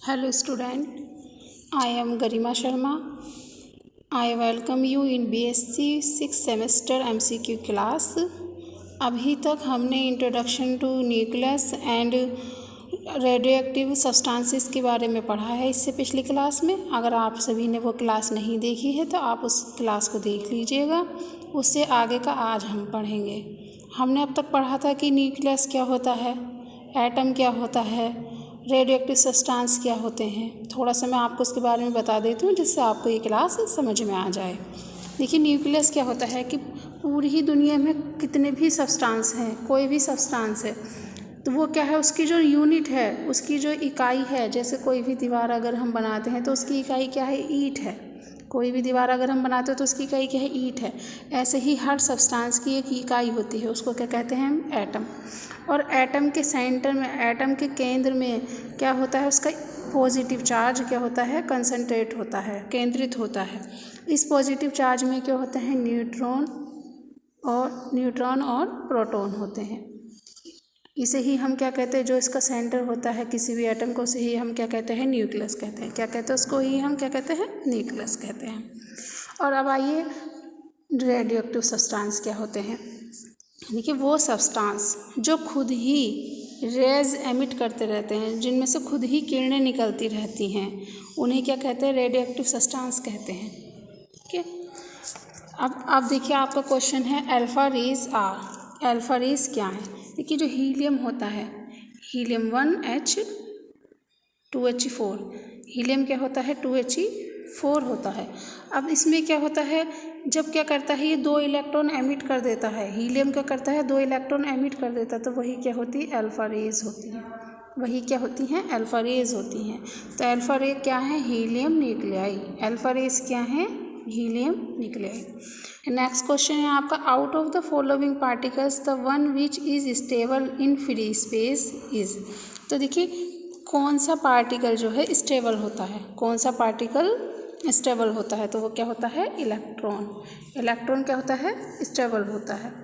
Hello student, I am Garima Sharma. I welcome you in BSc 6th semester MCQ class. अभी तक हमने introduction to nucleus and radioactive substances के बारे में पढ़ा है इससे पिछली क्लास में। अगर आप सभी ने वो क्लास नहीं देखी है तो आप उस क्लास को देख लीजिएगा, उससे आगे का आज हम पढ़ेंगे। हमने अब तक पढ़ा था कि न्यूक्लियस क्या होता है, एटम क्या होता है, रेडियो एक्टिव सब्सटेंस क्या होते हैं। थोड़ा सा मैं आपको उसके बारे में बता देती हूँ जिससे आपको ये क्लास समझ में आ जाए। देखिए न्यूक्लियस क्या होता है कि पूरी ही दुनिया में कितने भी सब्सटेंस हैं, कोई भी सब्सटेंस है तो वो क्या है, उसकी जो यूनिट है, उसकी जो इकाई है, जैसे कोई भी दीवार अगर हम बनाते हैं तो उसकी इकाई क्या है, ईंट है। कोई भी दीवार अगर हम बनाते हैं तो उसकी इकाई क्या है, ईंट है। ऐसे ही हर सब्सटेंस की एक इकाई होती है, उसको क्या कहते हैं हम, एटम। और एटम के सेंटर में, एटम के केंद्र में क्या होता है, उसका पॉजिटिव चार्ज क्या होता है, कंसंट्रेट होता है, केंद्रित होता है। इस पॉजिटिव चार्ज में क्या होता है, न्यूट्रॉन और प्रोटॉन होते हैं। इसे ही हम क्या कहते हैं, जो इसका सेंटर होता है किसी भी एटम को, उसे ही हम क्या कहते हैं, न्यूक्लियस कहते हैं। क्या कहते हैं उसको, ही हम क्या कहते हैं, न्यूक्लियस कहते हैं। और अब आइए रेडियो एक्टिव सब्सटेंस क्या होते हैं। देखिए वो सब्सटेंस जो खुद ही रेज एमिट करते रहते हैं, जिनमें से खुद ही किरणें निकलती रहती हैं, उन्हें क्या कहते हैं, रेडियो एक्टिव सब्सटेंस कहते हैं। ठीक है। अब देखिए आपका क्वेश्चन है alpha rays are. Alpha rays क्या है। देखिए जो हीलियम होता है, हीलियम 1H2He4, हीलियम क्या होता है, 2He4 होता है। अब इसमें क्या होता है, जब क्या करता है, ये 2 इलेक्ट्रॉन एमिट कर देता है। हीलियम क्या करता है, 2 इलेक्ट्रॉन एमिट कर देता है, तो वही क्या होती है, अल्फा रेज होती है। वही क्या होती हैं, अल्फा रेज होती हैं। तो अल्फा रे क्या है, हीलियम न्यूक्लियाई। अल्फा रेज क्या है, हीलियम न्यूक्लियाई। नेक्स्ट क्वेश्चन है आपका, out of the following particles the one which is stable in free space is. तो देखिए कौन सा पार्टिकल जो है स्टेबल होता है, कौन सा पार्टिकल स्टेबल होता है, तो वो क्या होता है, इलेक्ट्रॉन। इलेक्ट्रॉन क्या होता है, स्टेबल होता है।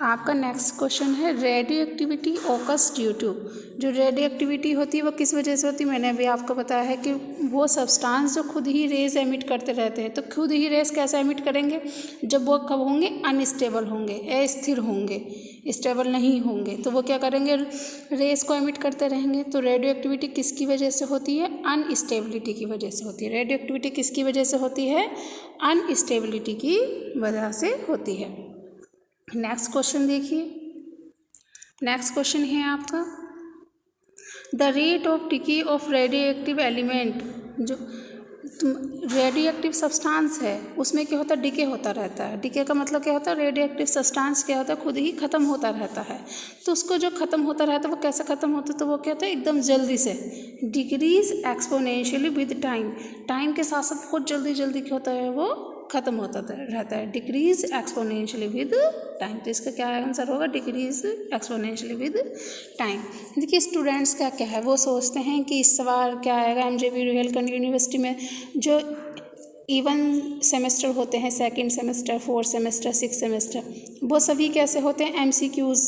आपका नेक्स्ट क्वेश्चन है, रेडियो एक्टिविटी ओकस ड्यू टू। जो रेडियो एक्टिविटी होती है वो किस वजह से होती है, मैंने अभी आपको बताया है कि वो सब्सटेंस जो खुद ही रेज एमिट करते रहते हैं। तो खुद ही रेज कैसे एमिट करेंगे, जब वो कब होंगे, अनस्टेबल होंगे, अस्थिर होंगे, स्टेबल नहीं होंगे, तो वो क्या करेंगे, रेस को एमिट करते रहेंगे। तो रेडियो एक्टिविटी किसकी वजह से होती है, अनस्टेबिलिटी की वजह से होती है। रेडियो एक्टिविटी किसकी वजह से होती है, अनस्टेबिलिटी की वजह से होती है। नेक्स्ट क्वेश्चन देखिए, नेक्स्ट क्वेश्चन है आपका, the rate of decay of radio active element. जो रेडियो एक्टिव सब्सटेंस है उसमें क्या होता है, डिके होता रहता है। डिके का मतलब क्या होता है, रेडियो एक्टिव सब्सटेंस क्या होता है, खुद ही ख़त्म होता रहता है। तो उसको जो ख़त्म होता रहता है वो कैसे ख़त्म होता है, तो वो क्या होता है, एकदम जल्दी से, decrease exponentially with time. Time के साथ साथ बहुत जल्दी जल्दी क्या होता है, वो ख़त्म होता रहता है, डिक्रीज एक्सपोनेंशियली विद टाइम। तो इसका क्या आंसर होगा, डिक्रीज एक्सपोनेंशियली विद टाइम। देखिए स्टूडेंट्स का क्या है, वो सोचते हैं कि इस सवाल क्या आएगा MJB रुहेलखंड यूनिवर्सिटी में जो इवन सेमेस्टर होते हैं, second semester, 4th semester, 6th semester, वो सभी कैसे होते हैं, MCQs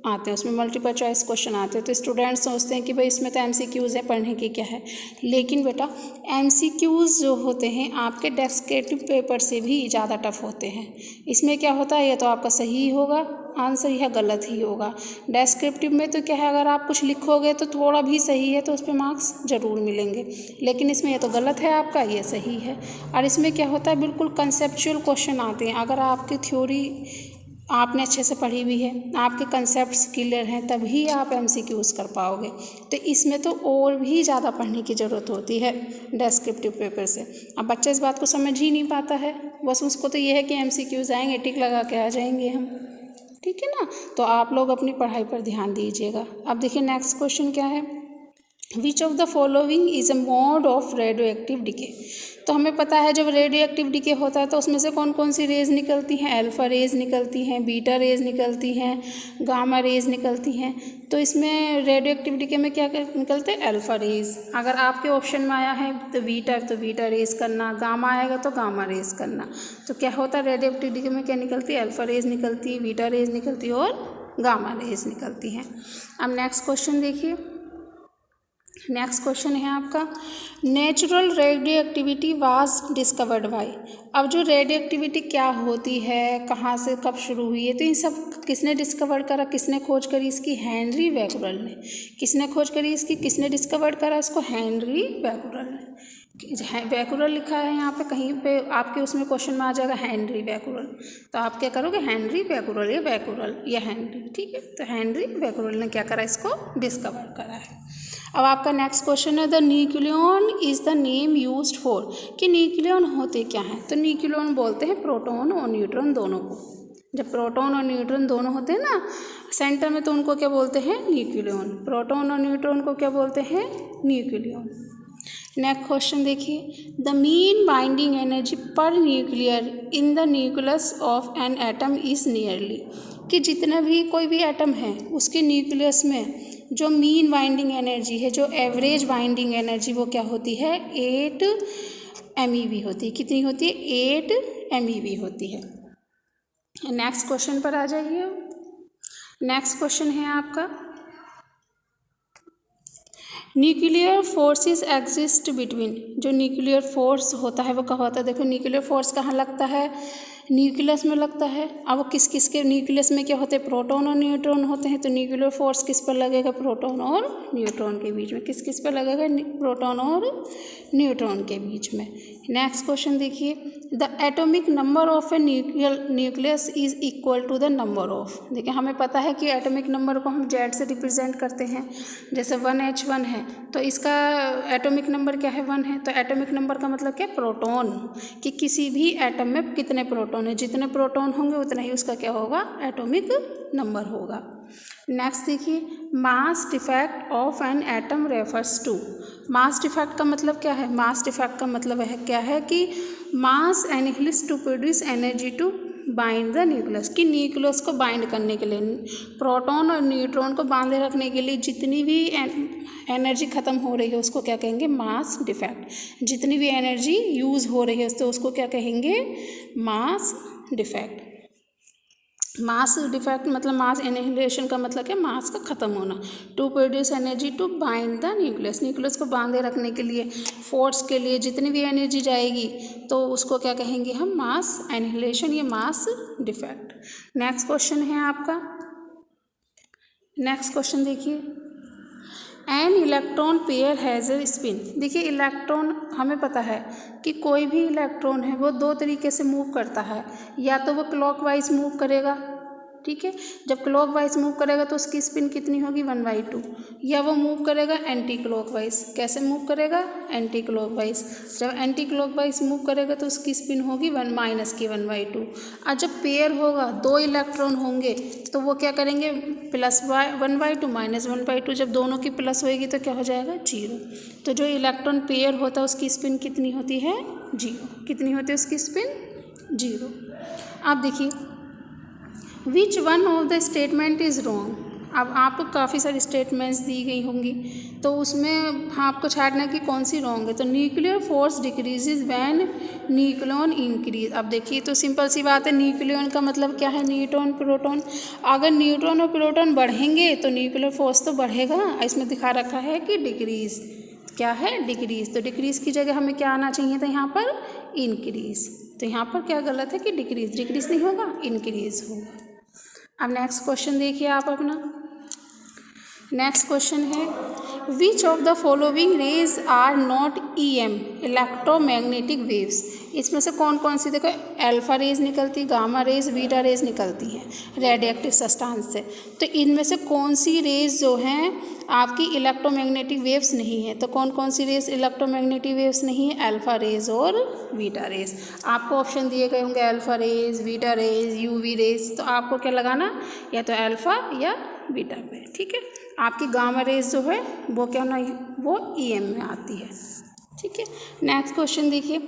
आते हैं, उसमें मल्टीपल चॉइस क्वेश्चन आते हैं। तो स्टूडेंट्स सोचते हैं कि भाई इसमें तो MCQs है, पढ़ने की क्या है। लेकिन बेटा MCQs जो होते हैं आपके डेस्क्रिप्टिव पेपर से भी ज़्यादा टफ होते हैं। इसमें क्या होता है, ये तो आपका सही होगा आंसर, यह गलत ही होगा। डेस्क्रिप्टिव में तो क्या है, अगर आप कुछ लिखोगे तो थोड़ा भी सही है तो उस पर मार्क्स ज़रूर मिलेंगे, लेकिन इसमें ये तो गलत है आपका, ये सही है। और इसमें क्या होता है, बिल्कुल कंसेप्चुअल क्वेश्चन आते हैं। अगर आपकी थ्योरी आपने अच्छे से पढ़ी हुई है, आपके कंसेप्ट्स क्लियर हैं, तभी आप MCQs कर पाओगे। तो इसमें तो और भी ज़्यादा पढ़ने की ज़रूरत होती है डेस्क्रिप्टिव पेपर से। अब बच्चा इस बात को समझ ही नहीं पाता है, बस उसको तो ये है कि MCQs आएंगे, टिक लगा के आ जाएंगे हम, ठीक है ना। तो आप लोग अपनी पढ़ाई पर ध्यान दीजिएगा। अब देखिए नेक्स्ट क्वेश्चन क्या है, which of the following is a mode of radio active decay. तो हमें पता है जब रेडियो एक्टिव डिके होता है तो उसमें से कौन कौन सी रेज निकलती हैं, अल्फा रेज निकलती हैं, बीटा रेज निकलती हैं, गामा रेज निकलती हैं। तो इसमें रेडियो एक्टिव डिके में क्या निकलते हैं, अल्फा रेज। अगर आपके ऑप्शन में आया है तो बीटा रेज करना, गामा आएगा तो गामा रेज करना। तो क्या होता है, रेडियो एक्टिव डिके में क्या निकलती है, अल्फा रेज निकलती है, बीटा रेज निकलती है और गामा रेज निकलती हैं। अब नेक्स्ट क्वेश्चन देखिए, नेक्स्ट क्वेश्चन है आपका, natural radio activity was discovered by. अब जो रेडियो एक्टिविटी क्या होती है, कहाँ से कब शुरू हुई है, तो इन सब किसने डिस्कवर करा, किसने खोज करी इसकी, हेनरी बैक्यूरेल ने। किसने खोज करी इसकी, किसने डिस्कवर करा इसको, हेनरी बैक्यूरेल ने। बैक्यूरेल लिखा है यहाँ पे, कहीं पे आपके उसमें क्वेश्चन में आ जाएगा हेनरी बैक्यूरेल, तो आप क्या करोगे, हेनरी बैक्यूरेल या बैक्यूरेल या हेनरी, ठीक है। तो हेनरी बैक्यूरेल ने क्या करा, इसको डिस्कवर करा है। अब आपका नेक्स्ट क्वेश्चन है, the nucleon is the name used for, कि न्यूक्लियन होते क्या हैं, तो न्यूक्लियन बोलते हैं प्रोटॉन और न्यूट्रॉन दोनों को। जब प्रोटॉन और न्यूट्रॉन दोनों होते हैं ना सेंटर में, तो उनको क्या बोलते हैं, न्यूक्लियन। प्रोटॉन और न्यूट्रॉन को क्या बोलते हैं, न्यूक्लियन। नेक्स्ट क्वेश्चन देखिए, द मीन बाइंडिंग एनर्जी पर nuclear in the nucleus of an atom is nearly, कि जितना भी कोई भी एटम है उसके न्यूक्लियस में जो मीन बाइंडिंग एनर्जी है, जो एवरेज बाइंडिंग एनर्जी, वो क्या होती है, 8 MeV होती है। कितनी होती है, 8 MeV होती है। नेक्स्ट क्वेश्चन पर आ जाइए। नेक्स्ट क्वेश्चन है आपका, न्यूक्लियर फोर्सेस एग्जिस्ट बिटवीन, जो न्यूक्लियर फोर्स होता है वो कहाँ होता है, देखो न्यूक्लियर फोर्स कहाँ लगता है, न्यूक्लियस में लगता है। अब वो किस किस के न्यूक्लियस में क्या होते हैं, प्रोटॉन और न्यूट्रॉन होते हैं, तो न्यूक्लियर फोर्स किस पर लगेगा, प्रोटॉन और न्यूट्रॉन के बीच में। किस किस पर लगेगा, प्रोटॉन और न्यूट्रॉन के बीच में। नेक्स्ट क्वेश्चन देखिए, the atomic number of a nucleus is equal to the number of, देखिए हमें पता है कि एटॉमिक नंबर को हम Z से रिप्रेजेंट करते हैं, जैसे 1H1 है तो इसका एटॉमिक नंबर क्या है, 1 है। तो एटॉमिक नंबर का मतलब क्या, प्रोटॉन, कि किसी भी एटम में कितने प्रोटॉन है, जितने प्रोटॉन होंगे उतना ही उसका क्या होगा, एटॉमिक नंबर होगा। नेक्स्ट देखिए, mass defect of an atom refers to, mass defect का मतलब क्या है, मास डिफेक्ट का मतलब है क्या है कि mass annihilates to produce energy to bind the nucleus, कि न्यूक्लियस को बाइंड करने के लिए, प्रोटॉन और न्यूट्रॉन को बांधे रखने के लिए जितनी भी एनर्जी ख़त्म हो रही है उसको क्या कहेंगे, मास डिफेक्ट। जितनी भी एनर्जी यूज़ हो रही है तो उसको क्या कहेंगे, मास डिफेक्ट। मास डिफेक्ट मतलब मास एनिहिलेशन का मतलब क्या, मास का ख़त्म होना। To produce energy to bind the nucleus, nucleus को बांधे रखने के लिए, फोर्स के लिए जितनी भी एनर्जी जाएगी तो उसको क्या कहेंगे हम, मास एनिहिलेशन या मास डिफेक्ट। नेक्स्ट क्वेश्चन है आपका, नेक्स्ट क्वेश्चन देखिए, an electron pair has a spin. देखिए इलेक्ट्रॉन, हमें पता है कि कोई भी इलेक्ट्रॉन है वो दो तरीके से मूव करता है, या तो वो क्लॉकवाइज मूव करेगा, ठीक है, जब क्लॉकवाइज मूव करेगा तो उसकी स्पिन कितनी होगी, 1/2, या वो मूव करेगा एंटी क्लॉकवाइज। कैसे मूव करेगा, एंटी क्लॉकवाइज। जब एंटी क्लॉकवाइज मूव करेगा तो उसकी स्पिन होगी -1/2। और जब पेयर होगा, दो इलेक्ट्रॉन होंगे तो वो क्या करेंगे, +1/2 -1/2, जब दोनों की प्लस होएगी तो क्या हो जाएगा, 0। तो जो इलेक्ट्रॉन पेयर होता है उसकी स्पिन कितनी होती है, 0। कितनी होती है उसकी स्पिन, 0। आप देखिए, which one of the statement is wrong. अब आपको काफ़ी सारी स्टेटमेंट्स दी गई होंगी तो उसमें आपको छाटना है कि कौन सी रॉन्ग है। तो nuclear force decreases when nucleon increase. अब देखिए तो सिंपल सी बात है, न्यूक्लियन का मतलब क्या है, न्यूट्रॉन प्रोटॉन। अगर न्यूट्रॉन और प्रोटॉन बढ़ेंगे तो न्यूक्लियर फोर्स तो बढ़ेगा। इसमें दिखा रखा है कि डिक्रीज, क्या है, डिक्रीज। तो डिक्रीज की जगह हमें क्या आना चाहिए था, यहाँ पर इंक्रीज। तो यहाँ पर क्या गलत है कि डिक्रीज, डिक्रीज नहीं होगा, इंक्रीज होगा। अब नेक्स्ट क्वेश्चन देखिए आप अपना, नेक्स्ट क्वेश्चन है, which of the following rays are not EM electromagnetic waves. इसमें से कौन कौन सी, देखो अल्फा रेज निकलती, गामा रेज, बीटा रेज निकलती हैं रेडियोएक्टिव सब्सटेंस से। तो इनमें से कौन सी रेज जो हैं आपकी इलेक्ट्रोमैग्नेटिक वेव्स नहीं है, तो कौन कौन सी रेज इलेक्ट्रोमैग्नेटिक वेव्स नहीं है, अल्फा रेज और बीटा रेज। आपको ऑप्शन दिए गए होंगे alpha rays, beta rays, UV rays, तो आपको क्या लगाना, या तो अल्फा या बीटा पे, ठीक है। आपकी गामा रेज जो है वो क्या नहीं, वो EM में आती है, ठीक है। नेक्स्ट क्वेश्चन देखिए,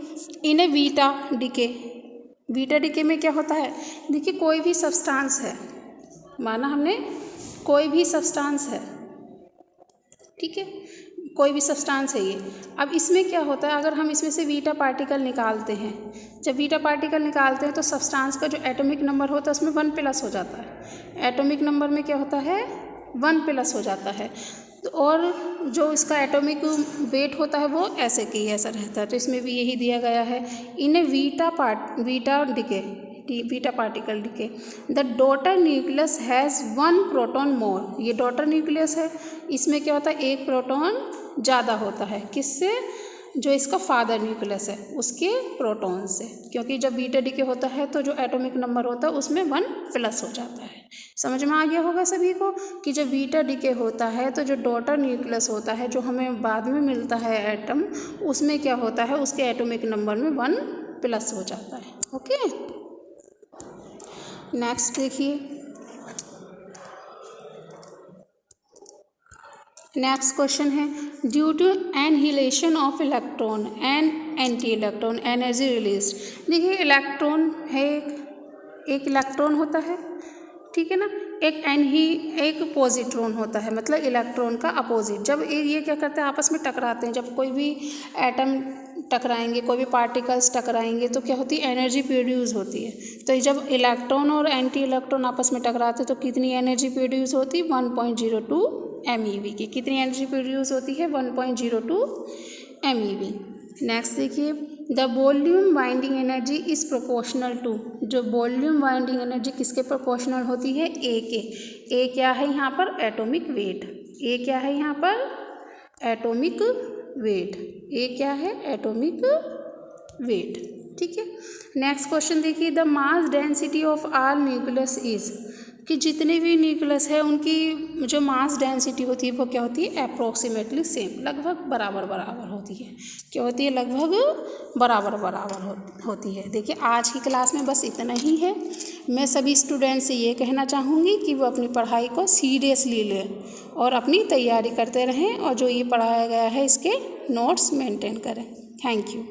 इन ए बीटा डिके, बीटा डिके में क्या होता है, देखिए कोई भी सब्सटेंस है, माना हमने कोई भी सब्सटेंस है, ठीक है, कोई भी सब्सटेंस है ये। अब इसमें क्या होता है, अगर हम इसमें से बीटा पार्टिकल निकालते हैं, जब बीटा पार्टिकल निकालते हैं तो सब्सटेंस का जो एटॉमिक नंबर होता है उसमें 1+ हो जाता है। एटॉमिक नंबर में क्या होता है, 1+ हो जाता है। तो और जो इसका एटॉमिक वेट होता है वो ऐसे की ऐसा रहता है। तो इसमें भी यही दिया गया है। In beta particle decay the daughter nucleus has 1 proton more. ये डॉटर न्यूक्लियस है, इसमें क्या होता है, एक प्रोटॉन ज़्यादा होता है। किससे? जो इसका फादर न्यूक्लियस है उसके प्रोटॉन से, क्योंकि जब बीटा डीके होता है तो जो एटॉमिक नंबर होता है उसमें 1 प्लस हो जाता है। समझ में आ गया होगा सभी को कि जब बीटा डीके होता है तो जो डॉटर न्यूक्लियस होता है जो हमें बाद में मिलता है एटम, उसमें क्या होता है, उसके एटॉमिक नंबर में 1 प्लस हो जाता है। ओके, नेक्स्ट देखिए, नेक्स्ट क्वेश्चन है due to annihilation of electron and anti electron energy release. देखिए इलेक्ट्रॉन है, एक इलेक्ट्रॉन होता है, ठीक है ना, एक पॉजिट्रॉन होता है, मतलब इलेक्ट्रॉन का अपोजिट। जब ये क्या करते हैं, आपस में टकराते हैं, जब कोई भी एटम टकराएंगे, कोई भी पार्टिकल्स टकराएंगे तो क्या होती है, एनर्जी प्रोड्यूस होती है। तो जब इलेक्ट्रॉन और एंटी इलेक्ट्रॉन आपस में टकराते तो कितनी एनर्जी प्रोड्यूस होती है, 1.02 MeV की। कितनी एनर्जी प्रोड्यूस होती है, 1.02 MeV। नेक्स्ट देखिए, the volume binding energy is proportional to. जो वॉल्यूम बाइंडिंग एनर्जी किसके प्रोपोर्शनल होती है, ए के। ए क्या है यहाँ पर, एटॉमिक वेट। ए क्या है यहाँ पर, एटॉमिक वेट। ए क्या है, एटॉमिक वेट, ठीक है। नेक्स्ट क्वेश्चन देखिए, the mass density of all nucleus is, कि जितने भी न्यूक्लियस है उनकी जो मास डेंसिटी होती है वो क्या होती है, अप्रोक्सीमेटली सेम, लगभग बराबर बराबर होती है। क्या होती है, लगभग बराबर बराबर होती है। देखिए आज की क्लास में बस इतना ही है। मैं सभी स्टूडेंट से ये कहना चाहूँगी कि वो अपनी पढ़ाई को सीरियसली लें और अपनी तैयारी करते रहें, और जो ये पढ़ाया गया है इसके नोट्स मेंटेन करें। Thank you.